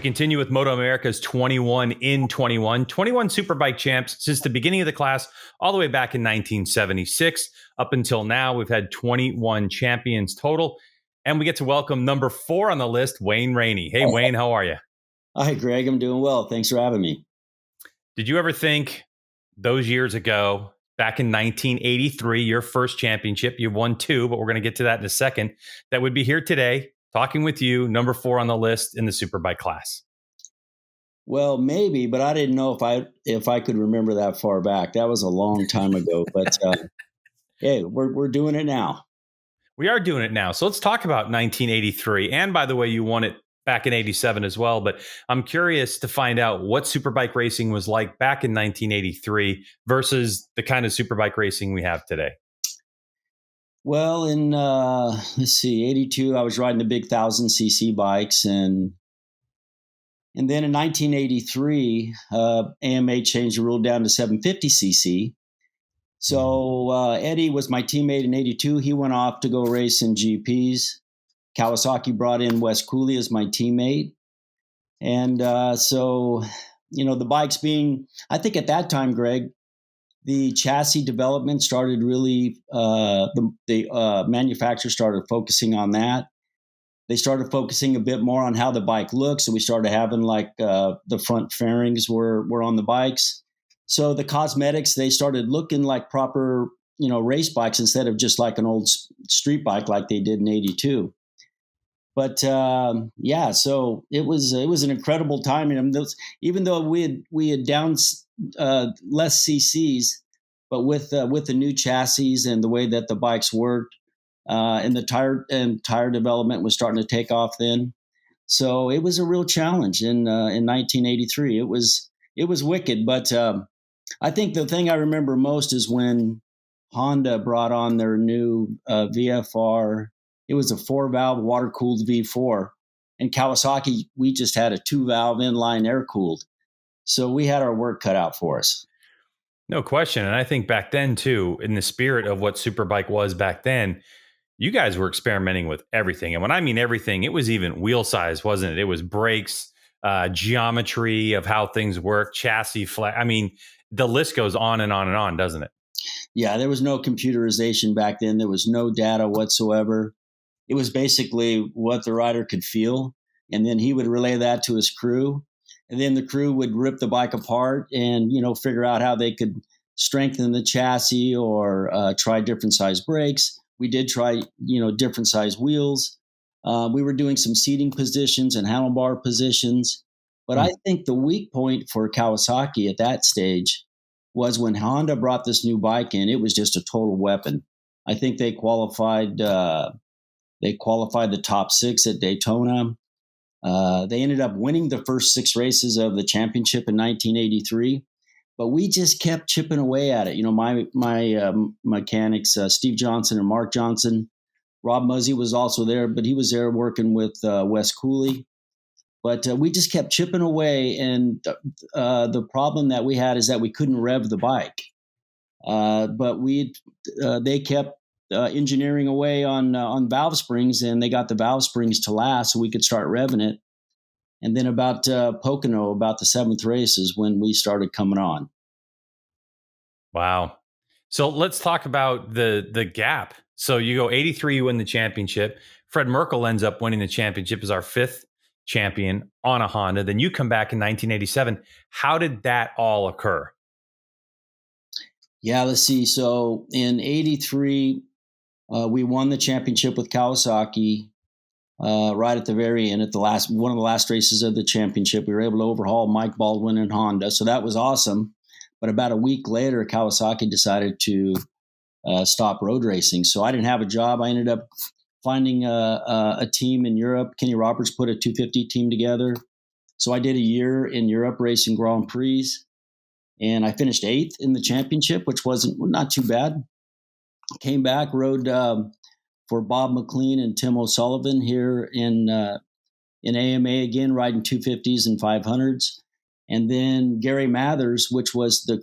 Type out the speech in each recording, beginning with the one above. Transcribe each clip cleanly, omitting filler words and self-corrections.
continue with MotoAmerica's 21 in 21. 21 Superbike champs since the beginning of the class, all the way back in 1976. Up until now, we've had 21 champions total. And we get to welcome number 4 on the list, Wayne Rainey. Hey, Wayne, how are you? Hi, Greg. I'm doing well. Thanks for having me. Did you ever think those years ago, back in 1983, your first championship, you won 2, but we're going to get to that in a second, that would be here today talking with you, number 4 on the list in the Superbike class? Well, maybe, but I didn't know if I could remember that far back. That was a long time ago, but hey, we're doing it now. We are doing it now. So let's talk about 1983. And by the way, you won it back in 87 as well. But I'm curious to find out what Superbike racing was like back in 1983 versus the kind of Superbike racing we have today. Well, in, 82, I was riding the big 1,000cc bikes. And then in 1983, AMA changed the rule down to 750cc. So Eddie was my teammate in 82. He went off to go race in GPs. Kawasaki brought in Wes Cooley as my teammate. And so, the bikes being, I think at that time, Greg, the chassis development started really, the manufacturer started focusing on that. They started focusing a bit more on how the bike looks. So we started having the front fairings were on the bikes. So the cosmetics, they started looking like proper, race bikes instead of just like an old street bike like they did in 82. But so it was an incredible time. And even though we had down less CCs, but with the new chassis and the way that the bikes worked, and the tire development was starting to take off then. So it was a real challenge in 1983. It was wicked, but I think the thing I remember most is when Honda brought on their new VFR. It was a 4-valve water-cooled V4. And Kawasaki, we just had a 2-valve inline air-cooled. So we had our work cut out for us. No question. And I think back then, too, in the spirit of what Superbike was back then, you guys were experimenting with everything. And when I mean everything, it was even wheel size, wasn't it? It was brakes, geometry of how things work, chassis flat. I mean, the list goes on and on and on, doesn't it? Yeah, there was no computerization back then. There was no data whatsoever. It was basically what the rider could feel. And then he would relay that to his crew. And then the crew would rip the bike apart and, figure out how they could strengthen the chassis or try different size brakes. We did try, different size wheels. We were doing some seating positions and handlebar positions. But I think the weak point for Kawasaki at that stage was when Honda brought this new bike in. It was just a total weapon. I think they qualified the top 6 at Daytona. They ended up winning the first 6 races of the championship in 1983. But we just kept chipping away at it. My mechanics, Steve Johnson and Mark Johnson. Rob Muzzy was also there, but he was there working with Wes Cooley. But we just kept chipping away, and the problem that we had is that we couldn't rev the bike. But they kept engineering away on valve springs, and they got the valve springs to last, so we could start revving it. And then about Pocono, about the 7th race is when we started coming on. Wow. So let's talk about the gap. So you go 83, you win the championship. Fred Merkel ends up winning the championship as our 5th champion on a Honda. Then you come back in 1987. How did that all occur? Yeah, let's see. So in 83, we won the championship with Kawasaki. Right at the very end, at one of the last races of the championship, we were able to overhaul Mike Baldwin and Honda. So that was awesome. But about a week later, Kawasaki decided to stop road racing. So I didn't have a job. I ended up finding a team in Europe. Kenny Roberts put a 250 team together. So I did a year in Europe racing Grand Prix. And I finished 8th in the championship, which not too bad. Came back, rode for Bob McLean and Tim O'Sullivan here in AMA again, riding 250s and 500s. And then Gary Mathers, which was the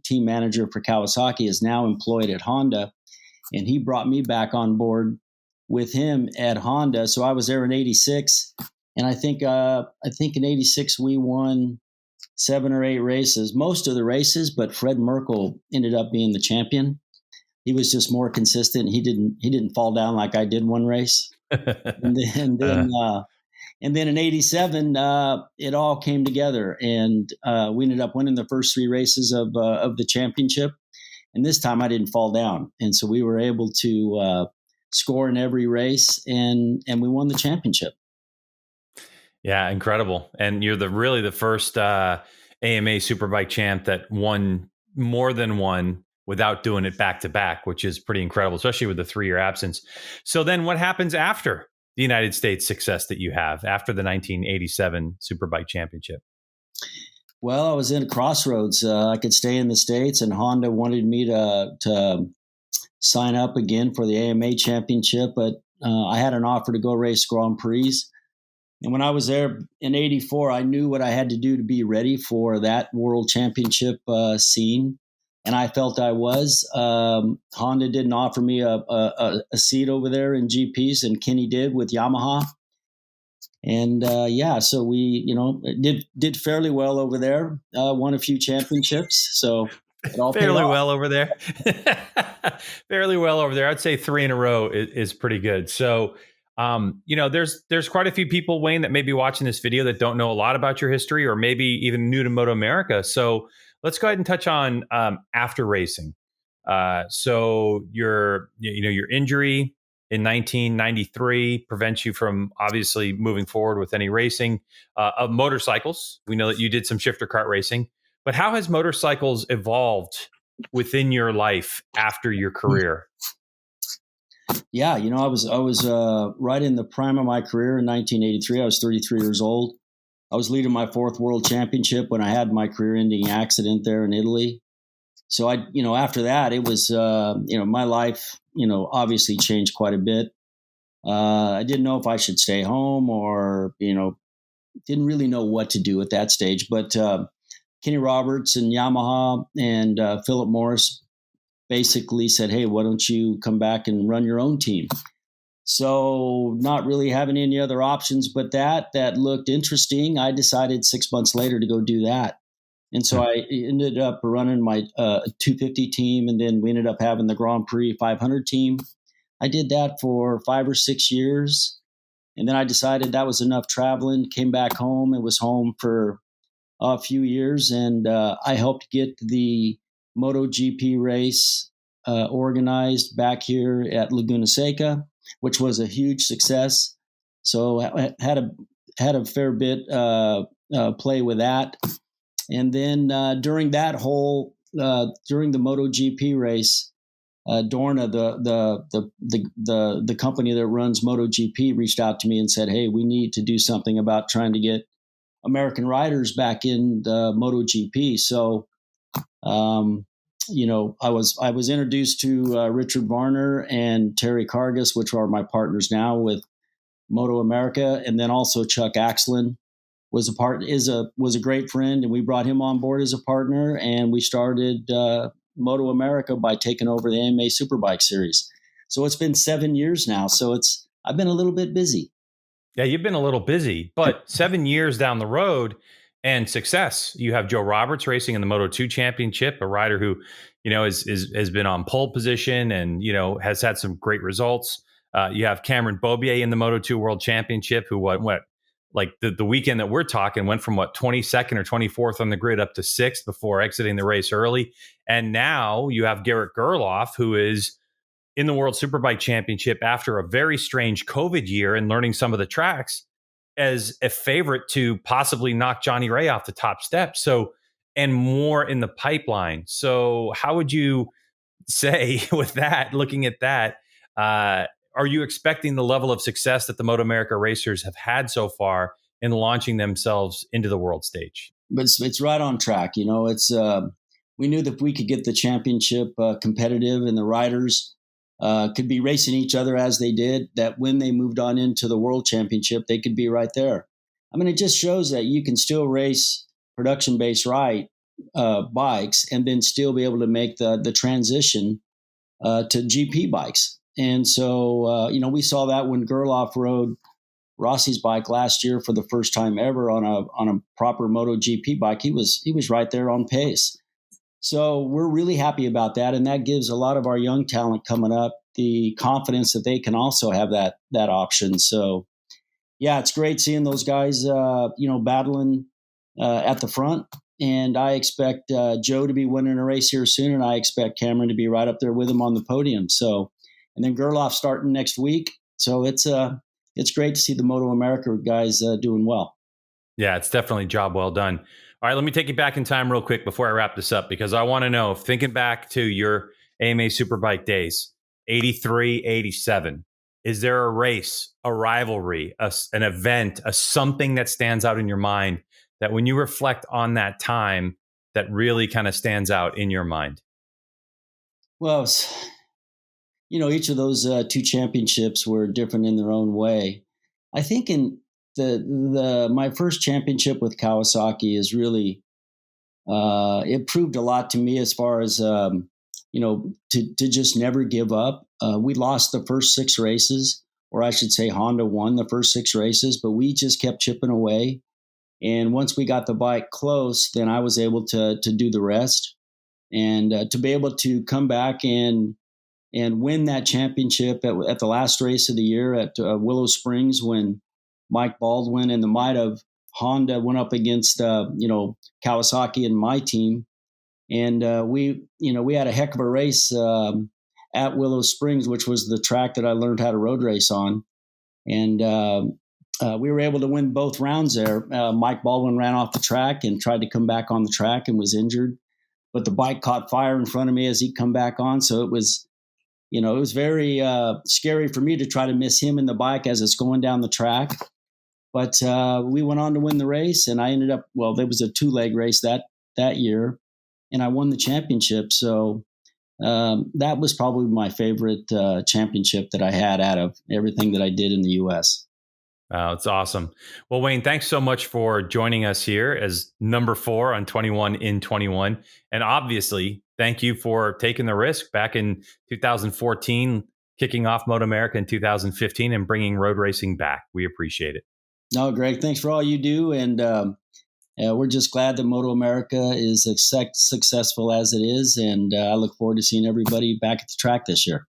team manager for Kawasaki, is now employed at Honda. And he brought me back on board with him at Honda. So I was there in 86. And I think in '86 we won 7 or 8 races, most of the races, but Fred Merkel ended up being the champion. He was just more consistent. He didn't fall down like I did one race. And then in '87, it all came together, and we ended up winning the first 3 races of the championship. And this time I didn't fall down, and so we were able to score in every race, and we won the championship. Yeah, incredible. And you're really the first AMA Superbike champ that won more than one without doing it back to back, which is pretty incredible, especially with the 3-year absence. So then what happens after the United States success that you have after the 1987 Superbike Championship? Well, I was in a crossroads. I could stay in the States, and Honda wanted me to sign up again for the AMA Championship, but I had an offer to go race Grand Prix. And when I was there in '84, I knew what I had to do to be ready for that World Championship scene, and I felt I was. Honda didn't offer me a seat over there in GPs, and Kenny did with Yamaha. And so we, did fairly well over there. Won a few championships, so it all fairly well over there. Fairly well over there. I'd say 3 in a row is pretty good. So, there's quite a few people, Wayne, that may be watching this video that don't know a lot about your history, or maybe even new to MotoAmerica. So let's go ahead and touch on after racing. So your injury in 1993 prevents you from obviously moving forward with any racing of motorcycles. We know that you did some shifter kart racing, but how has motorcycles evolved within your life after your career? Yeah, I was right in the prime of my career in 1983. I was 33 years old. I was leading my 4th World Championship when I had my career-ending accident there in Italy. So after that, it was, my life, obviously changed quite a bit. I didn't know if I should stay home or, didn't really know what to do at that stage. But Kenny Roberts and Yamaha and Philip Morris basically said, hey, why don't you come back and run your own team? So not really having any other options, but that looked interesting. I decided 6 months later to go do that. And so I ended up running my 250 team, and then we ended up having the Grand Prix 500 team. I did that for 5 or 6 years, and then I decided that was enough traveling, came back home, and was home for a few years, and I helped get the MotoGP race organized back here at Laguna Seca, which was a huge success. So I had a fair bit play with that. And then during that during the MotoGP race, Dorna, the company that runs MotoGP, reached out to me and said, "Hey, we need to do something about trying to get American riders back in the MotoGP." So, I was introduced to Richard Varner and Terry Cargus, which are my partners now with MotoAmerica, and then also Chuck Axlin was a great friend, and we brought him on board as a partner, and we started MotoAmerica by taking over the AMA Superbike Series. So it's been 7 years now. So I've been a little bit busy. Yeah, you've been a little busy, but 7 years down the road and success. You have Joe Roberts racing in the Moto2 Championship, a rider who, has been on pole position and, has had some great results. You have Cameron Beaubier in the Moto2 World Championship, who like the weekend that we're talking went from 22nd or 24th on the grid up to 6th before exiting the race early. And now you have Garrett Gerloff, who is in the World Superbike Championship after a very strange COVID year and learning some of the tracks, as a favorite to possibly knock Johnny Ray off the top step. So, and more in the pipeline. So how would you say with that, looking at that, are you expecting the level of success that the MotoAmerica racers have had so far in launching themselves into the world stage? But it's right on track. We knew that we could get the championship competitive, and the riders could be racing each other as they did, that when they moved on into the world championship, they could be right there. I mean, it just shows that you can still race production-based bikes and then still be able to make the transition to GP bikes. And so, we saw that when Gerloff rode Rossi's bike last year for the first time ever on a proper MotoGP bike. He was right there on pace. So we're really happy about that, and that gives a lot of our young talent coming up the confidence that they can also have that option. So yeah, it's great seeing those guys, battling at the front. And I expect Joe to be winning a race here soon, and I expect Cameron to be right up there with him on the podium. So, and then Gerloff starting next week. So it's great to see the MotoAmerica guys doing well. Yeah, it's definitely a job well done. All right, let me take you back in time real quick before I wrap this up, because I want to know, thinking back to your AMA Superbike days, 83, 87, is there a race, a rivalry, an event, something that stands out in your mind that when you reflect on that time that really kind of stands out in your mind? Well, each of those two championships were different in their own way. I think in my first championship with Kawasaki is really it proved a lot to me as far as to just never give up. We lost the first 6 races, or I should say Honda won the first 6 races, but we just kept chipping away. And once we got the bike close, then I was able to do the rest, and to be able to come back and win that championship at the last race of the year at Willow Springs, when Mike Baldwin and the might of Honda went up against Kawasaki and my team, and we had a heck of a race at Willow Springs, which was the track that I learned how to road race on, and we were able to win both rounds there. Mike Baldwin ran off the track and tried to come back on the track and was injured, but the bike caught fire in front of me as he come back on, so it was very scary for me to try to miss him in the bike as it's going down the track. But we went on to win the race, and I ended up, there was a 2-leg race that year, and I won the championship. So that was probably my favorite championship that I had out of everything that I did in the U.S. It's awesome. Well, Wayne, thanks so much for joining us here as number 4 on 21 in 21. And obviously, thank you for taking the risk back in 2014, kicking off MotoAmerica in 2015 and bringing road racing back. We appreciate it. No, Greg, thanks for all you do. And we're just glad that MotoAmerica is as successful as it is. And I look forward to seeing everybody back at the track this year.